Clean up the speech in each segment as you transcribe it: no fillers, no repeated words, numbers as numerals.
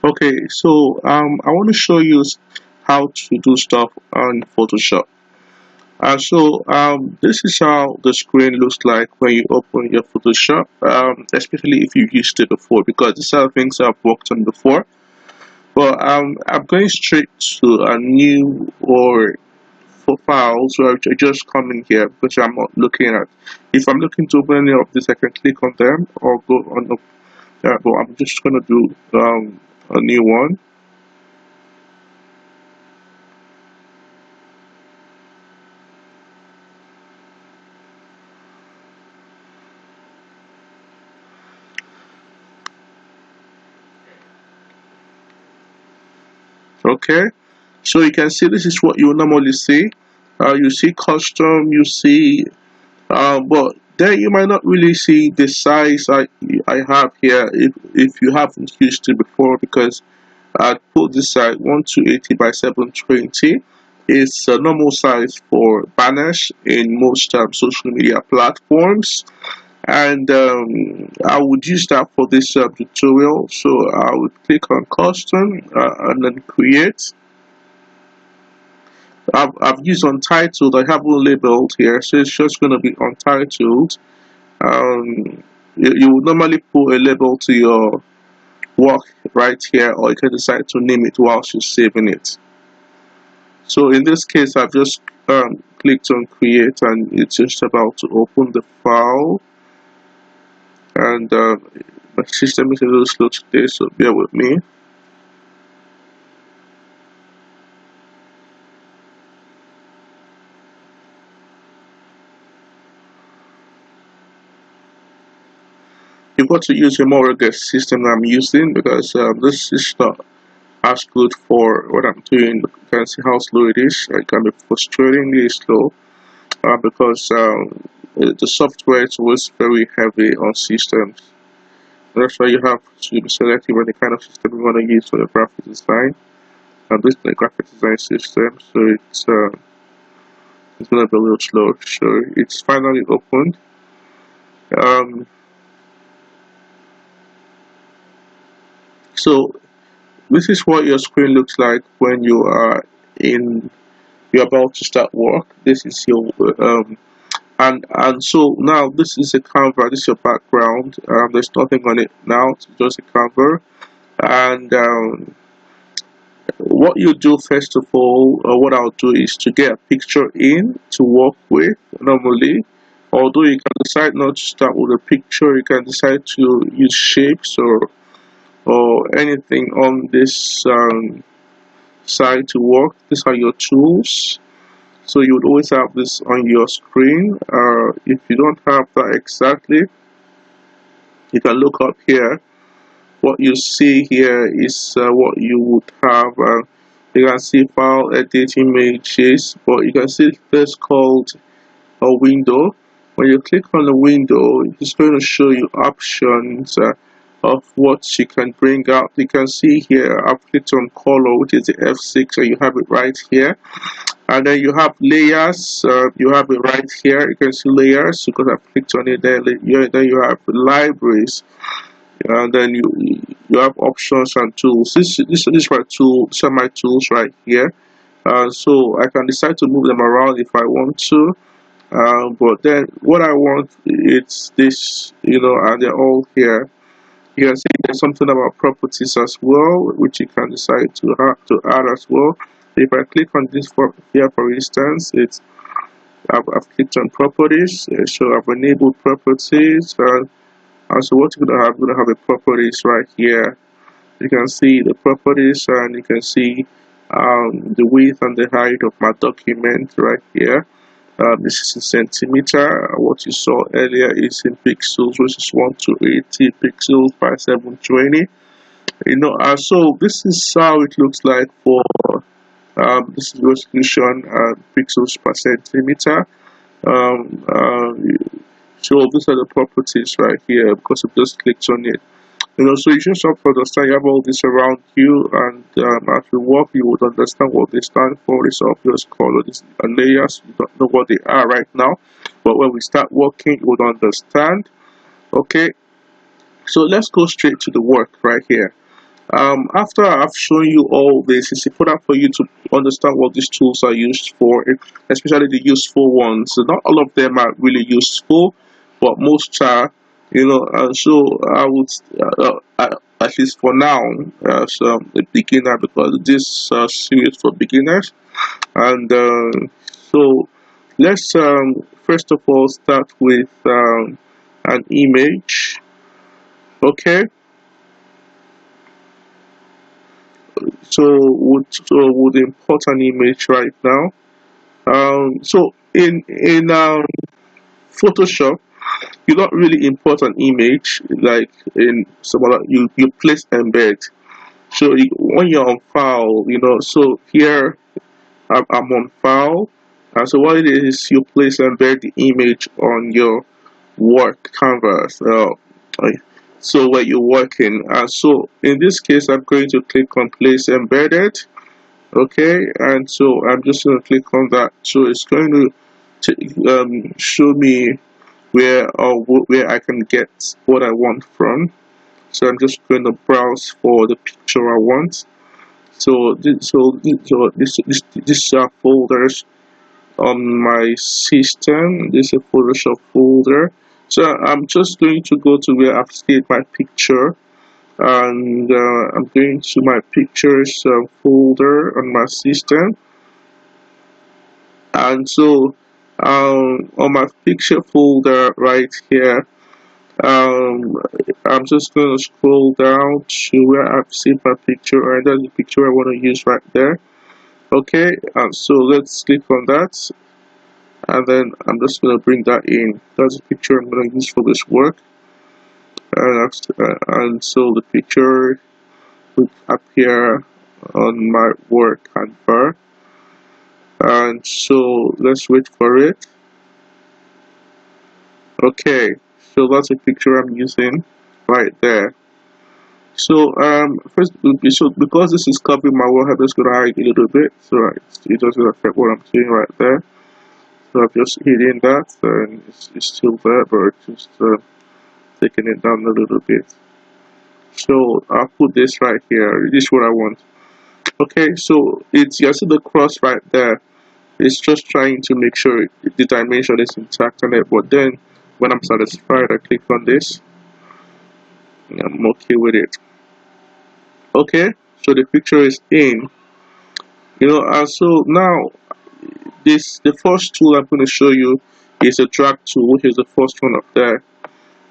Okay, so I want to show you how to do stuff on Photoshop. This is how the screen looks like when you open your Photoshop, especially if you've used it before, because these are things I've worked on before. But I'm going straight to a new or for files, so I just come in here because I'm not looking at. If I'm looking to open any of this, I can click on them or go on the. But I'm just gonna do a new one. Okay, so you can see this is what you normally see. You see custom, you see, but then you might not really see the size I have here if you haven't used it before, because I put this at 1280 by 720. It's a normal size for banners in most social media platforms, and I would use that for this tutorial. So I would click on custom and then create. I've used untitled. I haven't labeled here, so it's just going to be untitled. You would normally put a label to your work right here, or you can decide to name it whilst you're saving it. So in this case, I've just clicked on create, and it's just about to open the file. And my system is a little slow today, so bear with me. You've got to use a more rugged system that I'm using, because this is not as good for what I'm doing. You can see how slow it is. It can be frustratingly slow because the software is always very heavy on systems. That's why you have to be selective on the kind of system you want to use for the graphic design. And this is the graphic design system, so it's gonna be a little slow. So it's finally opened. Um, so this is what your screen looks like when you are in. You're about to start work. This is your and so now this is a Canva. This is your background. There's nothing on it now. It's just a Canva. And what you do first of all, what I'll do is to get a picture in to work with normally. Although you can decide not to start with a picture, you can decide to use shapes or anything on this side to work. These are your tools. So you would always have this on your screen. If you don't have that exactly, you can look up here. What you see here is what you would have. You can see file, edit images, but you can see this called a window. When you click on the window, it's going to show you options of what you can bring out. You can see here I've clicked on color, which is the F6, and you have it right here. And then you have layers. You have it right here. You can see layers because I've clicked on it there. Then you have libraries, and then you have options and tools. This my tool. These are my tools right here. So I can decide to move them around if I want to. But then what I want, it's this, and they're all here. You can see there's something about properties as well, which you can decide to add as well. If I click on this here, for instance, I've clicked on properties, so I've enabled properties, and so what you're gonna have a properties right here. You can see the properties, and you can see the width and the height of my document right here. This is in centimeter. What you saw earlier is in pixels, which is 1280 pixels by 720. So this is how it looks like for this is resolution pixels per centimeter. Um, uh, so these are the properties right here because I've just clicked on it. So you just have to understand you have all this around you, and as you work, you would understand what they stand for. It's obvious color, these are layers. You don't know what they are right now, but when we start working, you would understand. Okay, so let's go straight to the work right here. After I've shown you all this, it's important for you to understand what these tools are used for, especially the useful ones. So not all of them are really useful, but most are, And so I would, at least for now, as a beginner, because this series for beginners, and so let's first of all start with an image. Okay, so would import an image right now. So in Photoshop, you don't really import an image like in some other. You place embed. So when you're on file, So here I'm on file, and so what it is, you place embed the image on your work canvas. So where you're working, and so in this case, I'm going to click on place embedded. Okay, and so I'm just going to click on that. So it's going to show me where I can get what I want from. So I'm just going to browse for the picture I want. So these are folders on my system. This is a Photoshop folder. So I'm just going to go to where I've saved my picture, and I'm going to my pictures folder on my system. And so on my picture folder right here, um, I'm just going to scroll down to where I've saved my picture, and that's the picture I want to use right there. Okay, and so let's click on that, and then I'm just going to bring that in. That's the picture I'm going to use for this work, and so the picture will appear on my work canvas. And so let's wait for it. Okay, so that's a picture I'm using right there. So so because this is copying my work, I'm just gonna hide a little bit so it doesn't affect what I'm doing right there. So I've just hidden that, and it's still there, but just taking it down a little bit. So I'll put this right here. This is what I want. Okay, so you see the cross right there. It's just trying to make sure the dimension is intact on it. But then when I'm satisfied, I click on this. And I'm okay with it. Okay, so the picture is in. And so now the first tool I'm going to show you is a drag tool, which is the first one up there.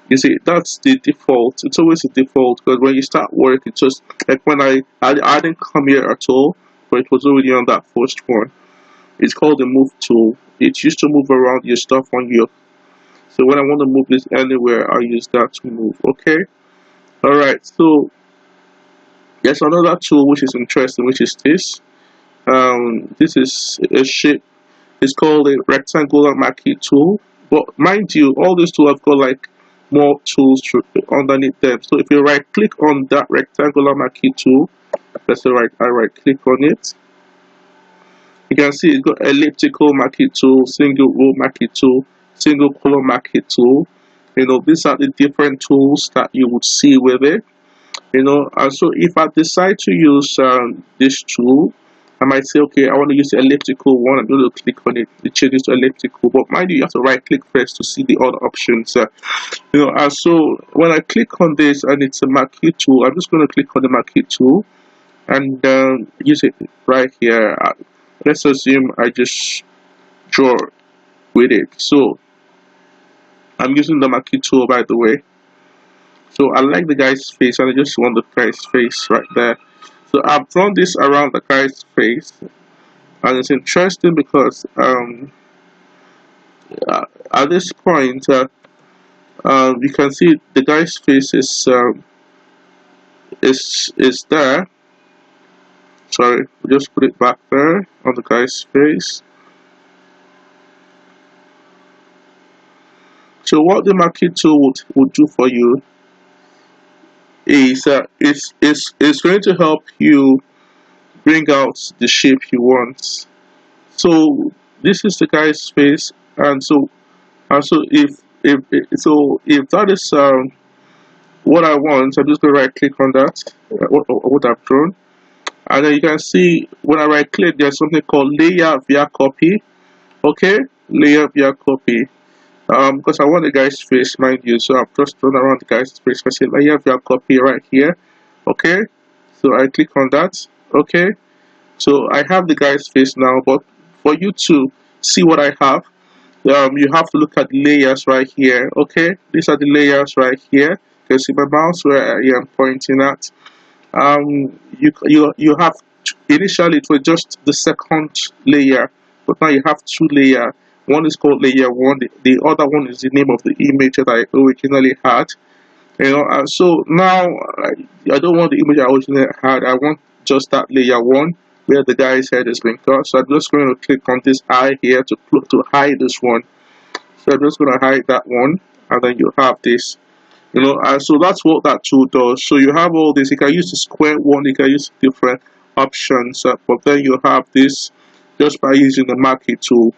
You see, that's the default. It's always a default, because when you start work, it's just like when I didn't come here at all, but it was already on that first one. It's called the move tool. It's used to move around your stuff on your. So when I want to move this anywhere, I use that to move. Okay. All right. So there's another tool which is interesting, which is this. This is a shape. It's called a rectangular marquee tool. But mind you, all these tools have got like more tools underneath them. So if you right click on that rectangular marquee tool, let's say I right click on it. You can see it's got elliptical marquee tool, single row marquee tool, single color marquee tool. These are the different tools that you would see with it. And so if I decide to use this tool, I might say, okay, I want to use the elliptical one. I'm going to click on it. It changes to elliptical. But mind you have to right click first to see the other options. And so when I click on this and it's a marquee tool, I'm just going to click on the marquee tool and use it right here. Let's assume I just draw with it. So I'm using the marquee tool, by the way. So I like the guy's face, and I just want the guy's face right there. So I've drawn this around the guy's face, and it's interesting because at this point you can see the guy's face is there. Sorry, just put it back there on the guy's face. So what the marquee tool would do for you is it's going to help you bring out the shape you want. So this is the guy's face, and so if that is what I want, I'm just going to right click on that, what I've drawn. And then you can see when I right click, there's something called layer via copy. Okay, layer via copy. Because I want the guy's face, mind you, so I've just drawn around the guy's face. I say layer via copy right here. Okay, so I click on that. Okay, so I have the guy's face now, but for you to see what I have, you have to look at the layers right here. Okay, these are the layers right here. You can see my mouse where I am pointing at. You have initially it was just the second layer, but now you have two layer. One is called layer one. The other one is the name of the image that I originally had. So now I don't want the image I originally had. I want just that layer one where the guy's head is being cut. So I'm just going to click on this eye here to hide this one. So I'm just going to hide that one, and then you have this. So that's what that tool does. So you have all this. You can use the square one. You can use different options, but then you have this just by using the marquee tool.